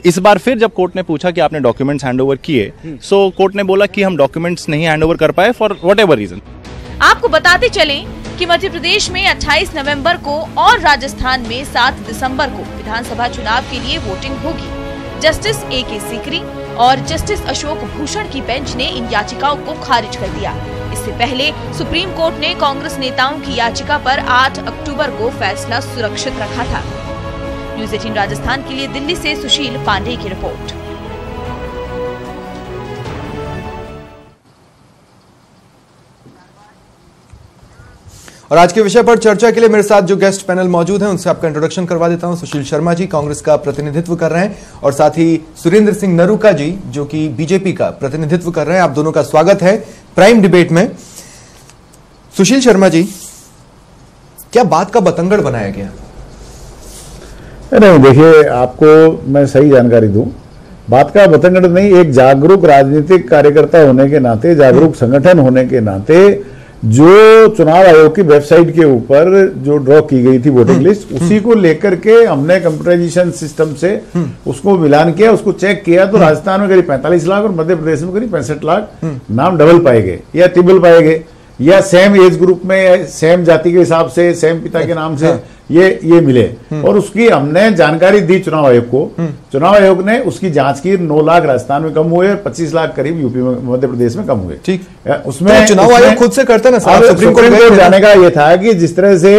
इस बार फिर जब कोर्ट ने पूछा कि आपने डॉक्यूमेंट्स हैंडओवर किए, सो कोर्ट ने बोला कि हम डॉक्यूमेंट्स नहीं हैंडओवर कर पाए फॉर व्हाटएवर रीजन। आपको बताते चलें कि मध्य प्रदेश में 28 नवंबर को और राजस्थान में 7 दिसंबर को विधानसभा चुनाव के लिए वोटिंग होगी। Justice A.K. सीकरी और जस्टिस अशोक भूषण की बेंच ने इन याचिकाओं को खारिज कर दिया। इससे पहले सुप्रीम कोर्ट ने कांग्रेस नेताओं की याचिका पर 8 अक्टूबर को फैसला सुरक्षित रखा था। न्यूज़ 18 राजस्थान के लिए दिल्ली से सुशील पांडे की रिपोर्ट। और आज के विषय पर चर्चा के लिए मेरे साथ जो गेस्ट पैनल मौजूद हैं उनसे आपका इंट्रोडक्शन करवा देता हूं। सुशील शर्मा जी कांग्रेस का प्रतिनिधित्व कर रहे हैं और साथ ही सुरेंद्र सिंह नरूका जी जो कि बीजेपी का प्रतिनिधित्व कर रहे हैं। आप दोनों का स्वागत है प्राइम डिबेट में। सुशील शर्मा जी, क्या बात का बतंगड़ बनाया गया? नहीं, देखिए, आपको मैं सही जानकारी दूं, बात का बतंगड़ नहीं, एक जागरूक राजनीतिक कार्यकर्ता होने के नाते, जागरूक संगठन होने के नाते जो चुनाव आयोग की वेबसाइट के ऊपर जो ड्रॉ की गई थी वोटिंग लिस्ट, उसी को लेकर के हमने कंप्यूटराइजेशन सिस्टम से उसको मिलान किया, उसको चेक किया, तो राजस्थान में करीब 45 लाख और मध्य प्रदेश में करीब 65 लाख नाम डबल पाए गए या ट्रिपल पाए गए, या सेम एज ग्रुप में, सेम जाति के हिसाब से, सेम पिता के नाम से ये मिले। और उसकी हमने जानकारी दी चुनाव आयोग को। चुनाव आयोग ने उसकी जांच की। 9 लाख राजस्थान में कम हुए, 25 लाख करीब यूपी में, मध्य प्रदेश में कम हुए। ठीक, उसमें तो चुनाव आयोग खुद से करता ना साहब। सुप्रीम कोर्ट जाने का ये था कि जिस तरह से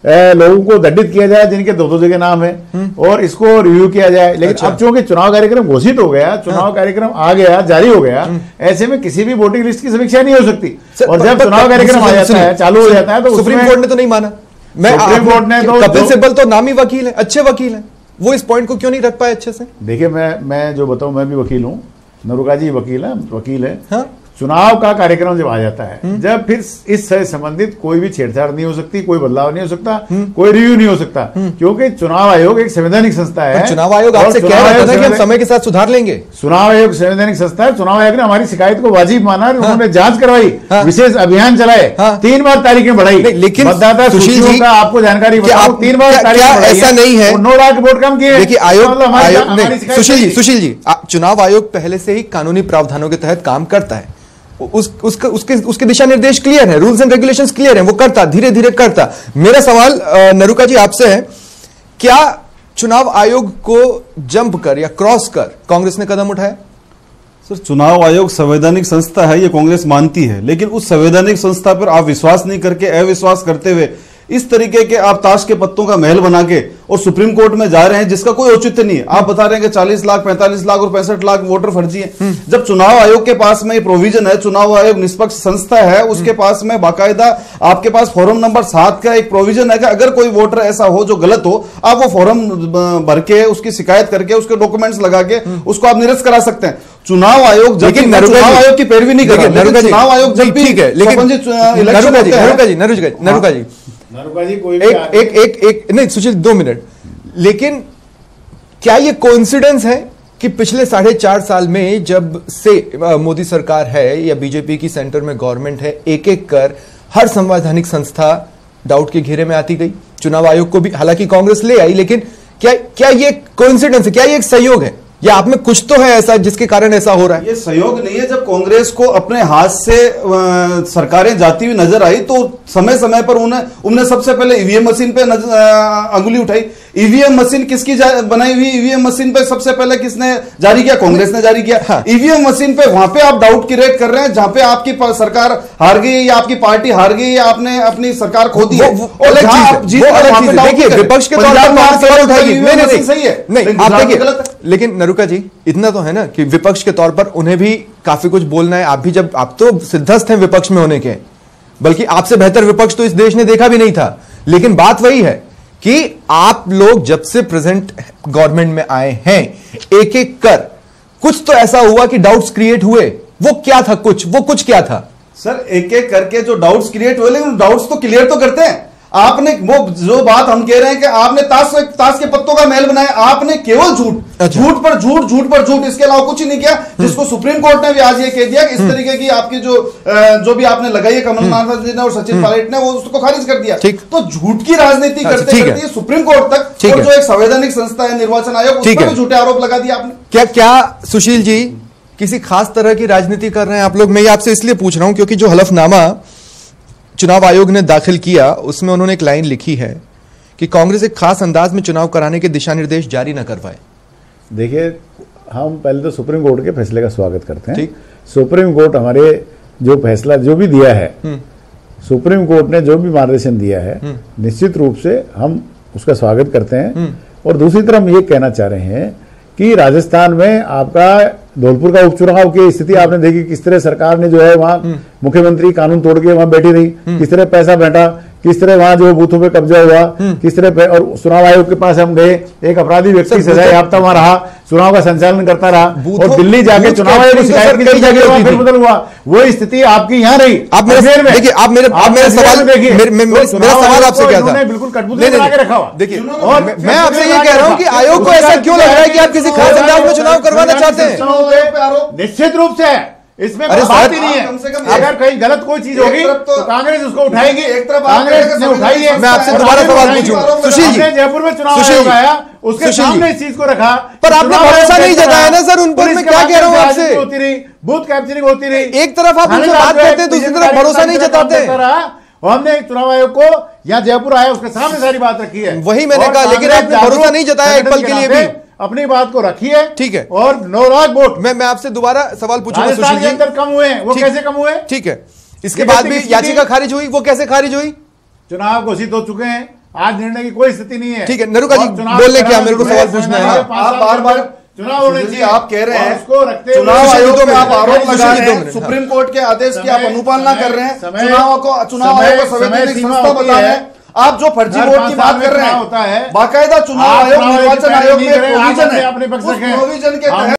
लोगों को दंडित किया जाए जिनके 2-2 जगह नाम है, और इसको रिव्यू किया जाए। लेकिन अच्छा, अब चूंकि चुनाव कार्यक्रम घोषित हो गया, चुनाव कार्यक्रम आ गया, जारी हो गया, ऐसे में किसी भी वोटिंग लिस्ट की समीक्षा नहीं हो सकती। और जब चुनाव कार्यक्रम आ जाता है, चालू हो जाता है, तो सुप्रीम कोर्ट ने तो नहीं माना। सुप्रीम कोर्ट ने तो कपिल सिब्बल तो नामी वकील है, अच्छे वकील हैं, वो इस पॉइंट को क्यों नहीं रख पाए अच्छे से? देखिए, मैं जो बताऊं, मैं भी वकील हूं, नरूका जी वकील है। हाँ? चुनाव का कार्यक्रम जब आ जाता है, जब फिर इससे संबंधित कोई भी छेड़छाड़ नहीं हो सकती, कोई बदलाव नहीं हो सकता, कोई रिव्यू नहीं हो सकता, क्योंकि चुनाव आयोग एक संवैधानिक संस्था है। चुनाव आयोग आपसे कह रहा था कि हम समय के साथ सुधार लेंगे। चुनाव आयोग संवैधानिक संस्था है। चुनाव आयोग ने हमारी शिकायत को वाजिब माना, उन्होंने जांच करवाई, विशेष अभियान चलाए, 3 बार तारीखें बढ़ाई। लेकिन मतदाता सूचियों का आपको जानकारी बताऊं, 3 बार तारीख ऐसा नहीं है। 9 लाख वोट कम किए। देखिए, आयोग सुशील जी, चुनाव आयोग पहले से ही कानूनी प्रावधानों के तहत काम करता है। उसके दिशा निर्देश क्लियर है, रूल्स एंड रेगुलेशंस क्लियर हैं, वो करता, धीरे धीरे करता। मेरा सवाल नरूका जी आपसे है, क्या चुनाव आयोग को जंप कर या क्रॉस कर कांग्रेस ने कदम उठाया? सर, चुनाव आयोग संवैधानिक संस्था है, ये कांग्रेस मानती है, लेकिन उस संवैधानिक संस्था पर आप विश्वास नहीं करके अविश्वास करते हुए इस तरीके के आप ताश के पत्तों का महल बना के और सुप्रीम कोर्ट में जा रहे हैं, जिसका कोई औचित्य नहीं है। आप बता रहे हैं कि 40 लाख, 45 लाख और 65 लाख वोटर फर्जी हैं। जब चुनाव आयोग के पास में प्रोविजन है, चुनाव आयोग निष्पक्ष संस्था है, उसके पास में बाकायदा आपके पास फॉर्म नंबर 7 का एक प्रोविजन है कि अगर कोई वोटर ऐसा हो जो गलत हो, आप वो फॉर्म भर के उसकी शिकायत करके उसके डॉक्यूमेंट्स लगा के उसको आप निरस्त करा सकते हैं। चुनाव आयोग जब चुनाव आयोग की पैरवी नहीं कर रहा, चुनाव आयोग जब भी ठीक है, लेकिन नरूका जी कोई एक नहीं, सुशील 2 मिनट। लेकिन क्या ये कोइंसिडेंस है कि पिछले 4.5 साल में जब से मोदी सरकार है या बीजेपी की सेंटर में गवर्नमेंट है, एक कर हर संवैधानिक संस्था डाउट के घेरे में आती गई, चुनाव आयोग को भी हालांकि कांग्रेस ले आई, लेकिन क्या ये कोइंसिडेंस है, क्या ये एक संयोग है, या आप में कुछ तो है ऐसा जिसके कारण ऐसा हो रहा है? ये सहयोग नहीं है। जब कांग्रेस को अपने हाथ से सरकारें जाती हुई नजर आई, तो समय समय पर उन्हें सबसे पहले ईवीएम मशीन पे अंगुली उठाई। ईवीएम मशीन किसकी बनाई हुई? ईवीएम मशीन पे सबसे पहले किसने जारी किया? कांग्रेस ने जारी किया। हाँ। ईवीएम मशीन पे वहां पे आप डाउट क्रिएट कर रहे हैं, जहां पे आपकी सरकार हार गई या आपकी पार्टी हार गई या आपने अपनी सरकार खो दी है। और देखिए, विपक्ष के तौर पर सही है, नहीं आप देखिए, लेकिन नरूका जी इतना तो है ना कि विपक्ष के तौर पर उन्हें भी काफी कुछ बोलना है। आप भी, जब आप तो सिद्धस्त हैं विपक्ष में होने के, बल्कि आपसे बेहतर विपक्ष तो इस देश ने देखा भी नहीं था। लेकिन बात वही है कि आप लोग जब से प्रेजेंट गवर्नमेंट में आए हैं, एक कर कुछ तो ऐसा हुआ कि डाउट्स क्रिएट हुए। वो क्या था? वो कुछ क्या था? सर, एक करके जो डाउट्स क्रिएट हुए, लेकिन डाउट्स तो क्लियर तो करते हैं। आपने वो जो बात हम कह रहे हैं कि आपने ताश के पत्तों का महल बनाया, आपने केवल झूठ पर झूठ, इसके अलावा कुछ ही नहीं किया, जिसको सुप्रीम कोर्ट ने भी आज ये कह दिया कि इस तरीके की आपकी जो भी आपने लगाई है कमलनाथ जी ने और सचिन पायलट ने, वो उसको खारिज कर दिया। तो झूठ की राजनीति करते करते सुप्रीम कोर्ट तक, और जो एक संवैधानिक संस्था है निर्वाचन आयोग, उस पर भी झूठे आरोप लगा दिया आपने। क्या सुशील जी किसी खास तरह की राजनीति कर रहे हैं आप लोग? मैं ये आपसे इसलिए पूछ रहा हूं क्योंकि जो हलफनामा चुनाव आयोग ने दाखिल किया उसमें उन्होंने एक लाइन लिखी है कि कांग्रेस एक खास अंदाज में चुनाव कराने के दिशा निर्देश जारी न करवाए। देखिए, हम पहले तो सुप्रीम कोर्ट के फैसले का स्वागत करते हैं। सुप्रीम कोर्ट हमारे जो फैसला जो भी दिया है, सुप्रीम कोर्ट ने जो भी मार्गदर्शन दिया है, निश्चित रूप से हम उसका स्वागत करते हैं। और दूसरी तरफ हम ये कहना चाह रहे हैं कि राजस्थान में आपका धौलपुर का उपचुनाव की स्थिति आपने देखी, किस तरह सरकार ने जो है वहां मुख्यमंत्री कानून तोड़ के वहां बैठी रही, किस तरह पैसा बैठा, किस तरह वहां जो बूथों पे कब्जा हुआ, किस तरह, और चुनाव आयोग के पास हम गए, एक अपराधी व्यक्ति सजा याफ्ता वहां रहा, चुनाव का संचालन करता रहा, और दिल्ली जाके चुनाव आयोग की शिकायत की जगह फिर बदल हुआ। वो स्थिति आपकी यहाँ रही। आप मेरे सवाल, मेरा सवाल आपसे क्या था? बिल्कुल कठपुतली बना के रखा हुआ। देखिए, और मैं आपसे ये कह रहा हूँ कि आयोग को ऐसा क्यों लग रहा है कि आप किसी खास अंदाज में चुनाव करवाना चाहते हैं? निश्चित रूप से इसमें बात ही नहीं है। अगर कहीं गलत कोई चीज होगी तो कांग्रेस उसको उठाएगी। कांग्रेस ने उठाई है। मैं आपसे दोबारा सवाल पूछूंगा। सुशील जी, जयपुर में चुनाव आयोग आया, उसके सामने इस चीज को रखा, पर आपने भरोसा नहीं जताया ना सर उन पर। मैं क्या कह रहा हूँ आपसे, होती रही बूथ कैप्चरिंग होती रही। एक तरफ आप उनसे बात करते हैं, दूसरी तरफ भरोसा नहीं जताते। हमने चुनाव आयोग को यहाँ जयपुर आया, उसके सामने सारी बात रखी है। वही मैंने कहा, लेकिन आपने भरोसा नहीं जताया एक पल के लिए भी। अपनी बात को रखी है, ठीक है, और 9 लाख वोट। मैं आपसे दोबारा सवाल पूछूंगा सुशील जी। अंदर कम हुए, वो कैसे कम हुए? ठीक है, इसके बाद भी याचिका खारिज हुई, वो कैसे खारिज हुई? चुनाव घोषित हो चुके हैं, आज निर्णय की कोई स्थिति नहीं है। ठीक है, नरुका जी बोलने क्या, मेरे को सवाल पूछना है। आप बार-बार चुनाव होने चाहिए, आप कह रहे हैं उसको रखते हुए चुनाव आयोग पे आप आरोप लगा रहे हैं, सुप्रीम कोर्ट के आदेश की आप अनुपालना कर रहे हैं, चुनाव आयोग को संवैधानिक संस्था बता रहे हैं। आप जो फर्जी वोट की बात कर रहे हैं, बाकायदा चुनाव आयोग निर्वाचन आयोग में प्रोविजन है, उस प्रोविजन के तहत